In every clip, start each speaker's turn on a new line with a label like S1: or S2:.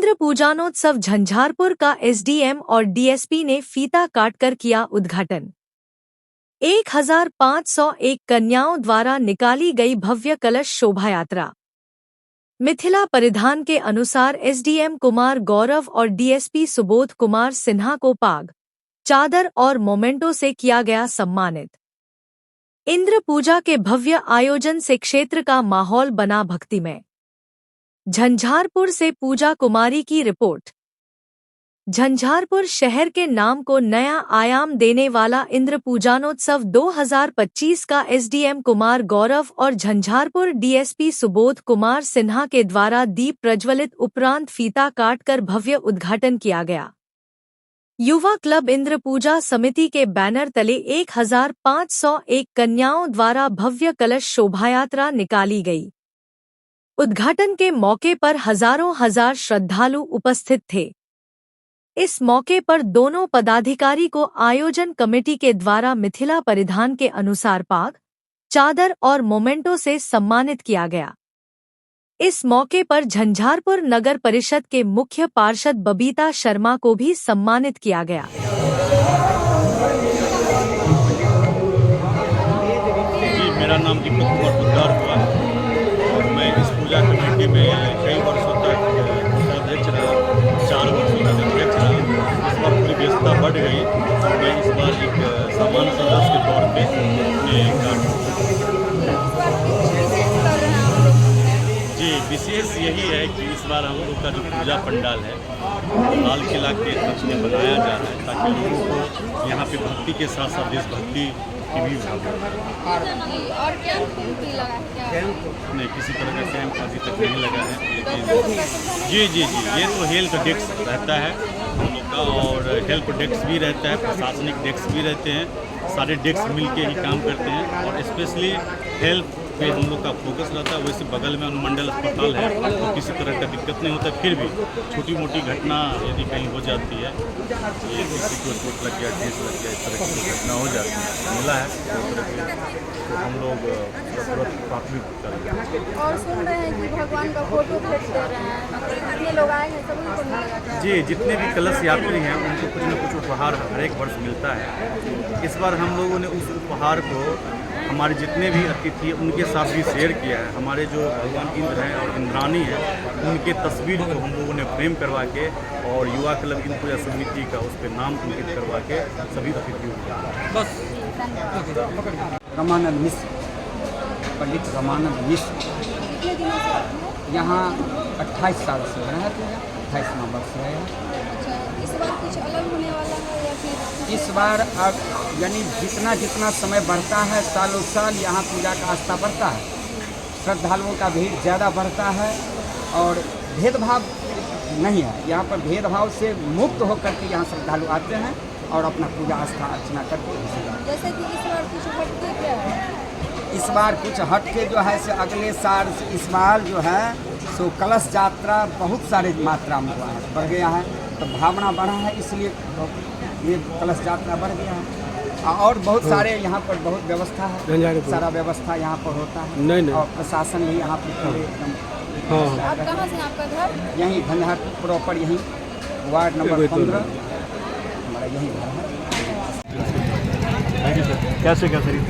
S1: इंद्र पूजनोत्सव झंझारपुर का एसडीएम और डीएसपी ने फीता काटकर किया उद्घाटन। 1501 कन्याओं द्वारा निकाली गई भव्य कलश शोभा यात्रा। मिथिला परिधान के अनुसार एसडीएम कुमार गौरव और डीएसपी सुबोध कुमार सिन्हा को पाग, चादर और मोमेंटो से किया गया सम्मानित। इंद्र पूजा के भव्य आयोजन से क्षेत्र का माहौल बना भक्तिमय। झंझारपुर से पूजा कुमारी की रिपोर्ट। झंझारपुर शहर के नाम को नया आयाम देने वाला इंद्र पूजनोत्सव 2025 का एसडीएम कुमार गौरव और झंझारपुर डीएसपी सुबोध कुमार सिन्हा के द्वारा दीप प्रज्वलित उपरांत फीता काटकर भव्य उद्घाटन किया गया। युवा क्लब इंद्र पूजा समिति के बैनर तले 1501 कन्याओं द्वारा भव्य कलश शोभायात्रा निकाली गई। उद्घाटन के मौके पर हजार श्रद्धालु उपस्थित थे। इस मौके पर दोनों पदाधिकारी को आयोजन कमेटी के द्वारा मिथिला परिधान के अनुसार पाग, चादर और मोमेंटो से सम्मानित किया गया। इस मौके पर झंझारपुर नगर परिषद के मुख्य पार्षद बबीता शर्मा को भी सम्मानित किया गया।
S2: जी, मेरा नाम दीपक कुमार पुद्दार हुआ और मैं इस पूजा कमेटी में कई वर्षों तक अध्यक्ष रहा, 4 वर्षों तक अध्यक्ष रहा। इस बार पूरी व्यस्तता बढ़ गई और मैं इस बार एक सामान्य सदस्य के तौर पे जी विशेष यही है कि इस बार हम लोग का जो पूजा पंडाल है लाल किला के कक्ष में बनाया जा रहा है ताकि लोगों को यहाँ पे भक्ति के साथ साथ देशभक्ति की भी
S3: और कैंप भी लगा है क्या?
S2: नहीं, किसी तरह का कैंप अभी तक नहीं लगा है, लेकिन जी ये तो हेल्प डेस्क रहता है हम लोग का और हेल्प डेस्क भी रहता है, प्रशासनिक डेस्क भी रहते हैं। सारे डेस्क मिल के ही काम करते हैं और स्पेशली हेल्प पे हम लोग का फोकस रहता है। वैसे बगल में अनुमंडल अस्पताल है तो किसी तरह का दिक्कत नहीं होता, फिर भी छोटी मोटी घटना यदि कहीं हो जाती है, ये किसी को चोट लग गया, ठेस लग गया, इस तरह की घटना हो जाती है, मिला है तो हम लोग प्राथमिक करेंगे।
S3: और सुन रहे हैं कि भगवान का फोटो भेज दे रहे हैं, मतलब कितने लोग आए हैं सभी को मिलेगा?
S2: जी, जितने भी कलश यात्री हैं उनको कुछ न कुछ उपहार हर एक वर्ष मिलता है। इस बार हम लोगों ने उस उपहार को हमारे जितने भी अतिथि उनके साथ भी शेयर किया है। हमारे जो भगवान इंद्र हैं और इंद्राणी हैं उनके तस्वीर को हम लोगों ने फ्रेम करवा के और युवा क्लब इंद्र पूजा समिति का उस पर नाम अंकित करवा के सभी अतिथियों को बस।
S4: रामानंद मिश्र, पंडित रामानंद मिश्र
S3: कितने दिनों से
S4: यहाँ 28 साल से रहे थे, 28वां वर्ष रहे हैं।
S3: अच्छा, इस बार कुछ अलग होने वाला है या फिर
S4: इस बार अब यानी जितना समय बढ़ता है सालों साल यहाँ पूजा का आस्था बढ़ता है, श्रद्धालुओं का भीड़ ज़्यादा बढ़ता है और भेदभाव नहीं है। यहाँ पर भेदभाव से मुक्त होकर के यहाँ श्रद्धालु आते हैं और अपना पूजा आस्था अर्चना करके
S3: जैसे कि इस बार कुछ हटके क्या है?
S4: इस बार कुछ हटके जो है से अगले साल इस बार जो है सो कलश यात्रा बहुत सारे मात्रा में हुआ है, बढ़ गया है, तो भावना बढ़ा है, इसलिए ये कलश यात्रा बढ़ गया है। और बहुत सारे यहाँ पर बहुत व्यवस्था है, सारा व्यवस्था यहाँ पर होता है और प्रशासन भी यहाँ पर एकदम।
S3: आप कहाँ से, आपका घर?
S4: यहीं झंझारपुर प्रॉपर, यहीं वार्ड नंबर 15 हमारा यहीं घर है।
S2: कैसे क्या खरीद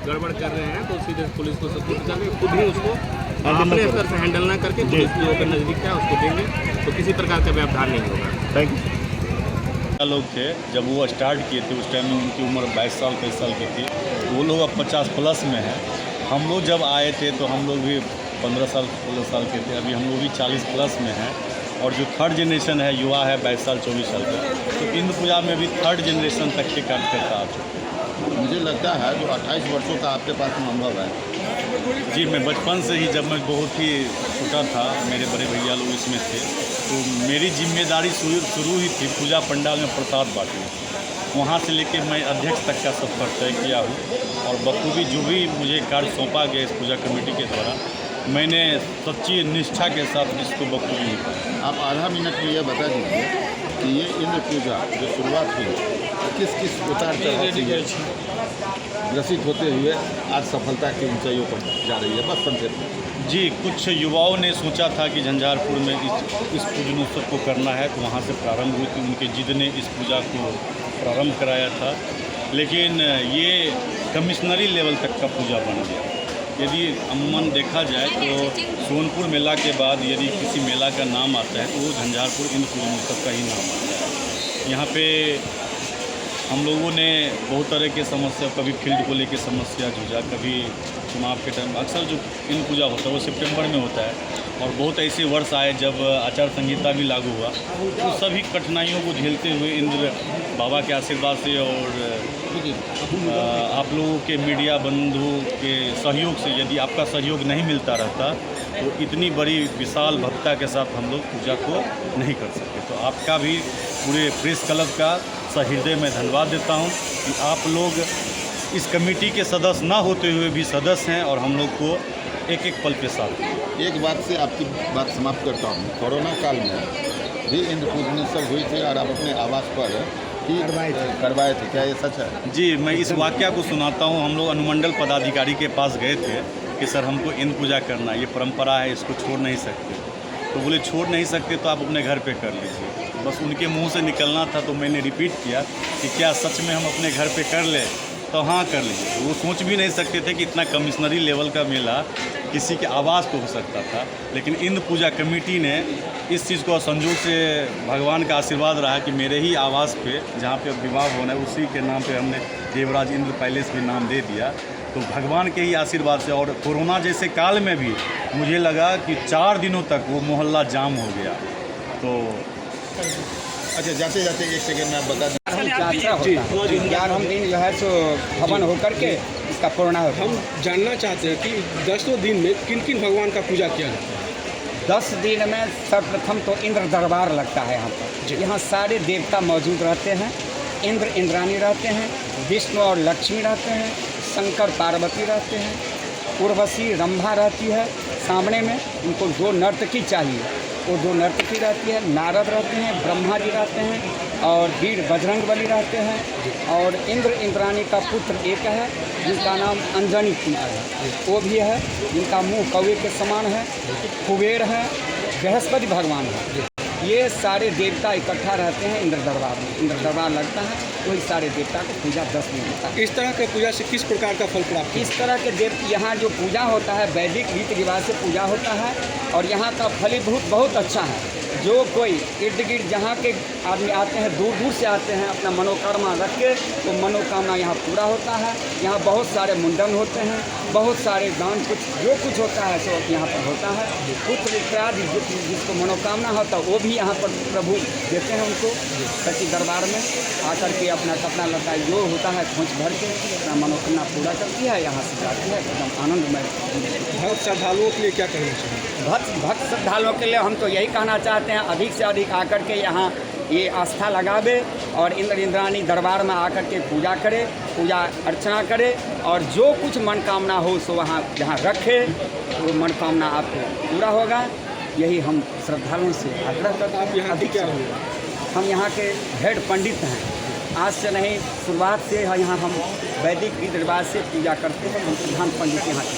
S5: गड़बड़ कर रहे हैं तो सीधे पुलिस को सपोर्ट करके खुद ही उसको अपने स्तर से हैंडल ना करके पुलिस जो अगर नज़दीक है उसको देंगे तो किसी प्रकार का व्यवधान नहीं होगा।
S2: Thank you. लोग थे जब वो स्टार्ट किए थे उस टाइम में उनकी उम्र 22 साल 23 साल की थी, तो वो लोग अब 50 प्लस में है। हम लोग जब आए थे तो हम लोग भी 15 साल 16 साल के थे, अभी हम लोग भी 40 प्लस में हैं और जो थर्ड जनरेशन है, युवा है 22 साल 24 साल का, तो इंद्र पूजा में भी थर्ड जनरेशन तक के कार्यकर्ता आ चुके हैं।
S6: मुझे लगता है जो 28 वर्षों का आपके पास अनुभव है।
S2: जी, मैं बचपन से ही, जब मैं बहुत ही छोटा था, मेरे बड़े भैया लोग इसमें थे, तो मेरी जिम्मेदारी शुरू ही थी पूजा पंडाल में प्रसाद बांटने। वहाँ से लेके मैं अध्यक्ष तक का सफर तय किया हूँ और बखूबी जो भी मुझे कार्य सौंपा गया इस पूजा कमेटी के द्वारा, मैंने सच्ची निष्ठा के साथ इसको बखूबी निभाया।
S6: आप आधा मिनट में ये बता दीजिए कि ये इंद्र पूजा जो शुरुआत हुई किस किस उतार चढ़ाव से ग्रसित होते हुए आज सफलता की ऊंचाइयों पर जा रही है, बस संक्षेप में।
S2: जी, कुछ युवाओं ने सोचा था कि झंझारपुर में इस पूजनोत्सव को करना है, तो वहाँ से प्रारंभ हुई थी। उनके जिद ने इस पूजा को प्रारंभ कराया था, लेकिन ये कमिश्नरी लेवल तक का पूजा बन गया। यदि अमूमन देखा जाए तो सोनपुर मेला के बाद यदि किसी मेला का नाम आता है तो वो झंझारपुर इंद्र पूजनोत्सव का ही नाम आता है। यहाँ पे हम लोगों ने बहुत तरह के समस्या, कभी फील्ड को लेकर समस्या जूझा, कभी चुनाव के टाइम अक्सर जो इंद्र पूजा होता है वो सितंबर में होता है, और बहुत ऐसे वर्ष आए जब आचार संहिता भी लागू हुआ, तो सभी कठिनाइयों को झेलते हुए इंद्र बाबा के आशीर्वाद से और आप लोगों के मीडिया बंधु के सहयोग से, यदि आपका सहयोग नहीं मिलता रहता तो इतनी बड़ी विशाल भक्ता के साथ हम लोग पूजा को नहीं कर सकते। तो आपका भी पूरे प्रेस क्लब का सहृदय में धन्यवाद देता हूं कि आप लोग इस कमेटी के सदस्य ना होते हुए भी सदस्य हैं और हम लोग को एक एक पल के साथ हैं।
S6: एक बात से आपकी बात समाप्त करता हूँ। कोरोना काल में भी इंद्र पूजनोत्सव हुई थी और आप अपने आवास पर ही करवाए थे, क्या ये सच है?
S2: जी, मैं इस वाक़या को सुनाता हूँ। हम लोग अनुमंडल पदाधिकारी के पास गए थे कि सर हमको इंद्र पूजा करना है, ये परंपरा है, इसको छोड़ नहीं सकते। तो बोले छोड़ नहीं सकते तो आप अपने घर पे कर लीजिए। बस उनके मुंह से निकलना था तो मैंने रिपीट किया कि क्या सच में हम अपने घर पे कर लें, तो हाँ कर लीजिए। वो सोच भी नहीं सकते थे कि इतना कमिश्नरी लेवल का मेला किसी के आवास पे हो सकता था, लेकिन इंद्र पूजा कमेटी ने इस चीज़ को संजोग से, भगवान का आशीर्वाद रहा कि मेरे ही आवास पे जहाँ पे विवाह होना है उसी के नाम पे हमने देवराज इंद्र पैलेस भी नाम दे दिया। तो भगवान के ही आशीर्वाद से, और कोरोना जैसे काल में भी मुझे लगा कि 4 दिनों तक वो मोहल्ला जाम हो गया। तो
S6: अच्छा, जाते जाते एक सेकंड में आप बता दें।
S4: यात्रा होता है, 11 दिन जो है सो हवन होकर के इसका पूर्ण होता है।
S7: हम जानना चाहते हैं कि 10 दिन में किन किन भगवान का पूजा किया जाता है?
S4: 10 दिन में सर्वप्रथम तो इंद्र दरबार लगता है यहाँ पर। यहाँ सारे देवता मौजूद रहते हैं। इंद्र इंद्राणी रहते हैं, विष्णु और लक्ष्मी रहते हैं, शंकर पार्वती रहते हैं, उर्वशी रंभा रहती है। सामने में उनको 2 नर्तकी चाहिए, वो 2 नर्तकी रहती है। नारद रहते हैं, ब्रह्मा जी रहते हैं और वीर बजरंगबली रहते हैं। और इंद्र इंद्राणी का पुत्र एक है जिसका नाम अंजनी कुमार है, वो भी है, जिनका मुंह कौवे के समान है। कुबेर है, बृहस्पति भगवान है। ये सारे देवता इकट्ठा रहते हैं इंद्र दरबार में। इंद्र दरबार लगता है, वही सारे देवता को पूजा 10 दिन होता है।
S7: इस तरह के पूजा से किस प्रकार का फल प्राप्त?
S4: इस तरह के देव यहाँ जो पूजा होता है वैदिक रीति रिवाज से पूजा होता है और यहाँ का फलीभूत बहुत अच्छा है। जो कोई इर्द गिर्द जहाँ के आदमी आते हैं, दूर दूर से आते हैं, अपना मनोकामना रख के तो मनोकामना यहाँ पूरा होता है। यहाँ बहुत सारे मुंडन होते हैं, बहुत सारे दान, कुछ जो कुछ होता है सो यहाँ पर होता है। पुत्र इत्यादि जिसको मनोकामना होता है वो भी यहाँ पर प्रभु देते हैं उनको। सच्ची दरबार में आकर के अपना कपड़ा लता जो होता है खोज भर के अपना मनोकामना पूरा करती है, यहाँ से जाती है एकदम आनंदमय।
S7: भक्त श्रद्धालुओं के लिए क्या कहना चाहिए?
S4: भक्त श्रद्धालुओं के लिए हम तो यही कहना चाहते हैं, अधिक से अधिक आकर के यहाँ ये आस्था लगावे और इंद्र इंद्राणी दरबार में आकर के पूजा करे, पूजा अर्चना करे और जो कुछ मनोकामना हो सो वहाँ जहाँ रखे वो मनोकामना आपको पूरा होगा। यही हम श्रद्धालुओं से आग्रह करते हैं।
S7: आप यहाँ
S4: अधिक
S7: क्या
S4: से
S7: होगा?
S4: हम यहाँ के हेड पंडित हैं। आज से नहीं, शुरुआत से यहाँ हम वैदिक रीति रिवाज से पूजा करते हैं। हम प्रधान पंडित यहाँ के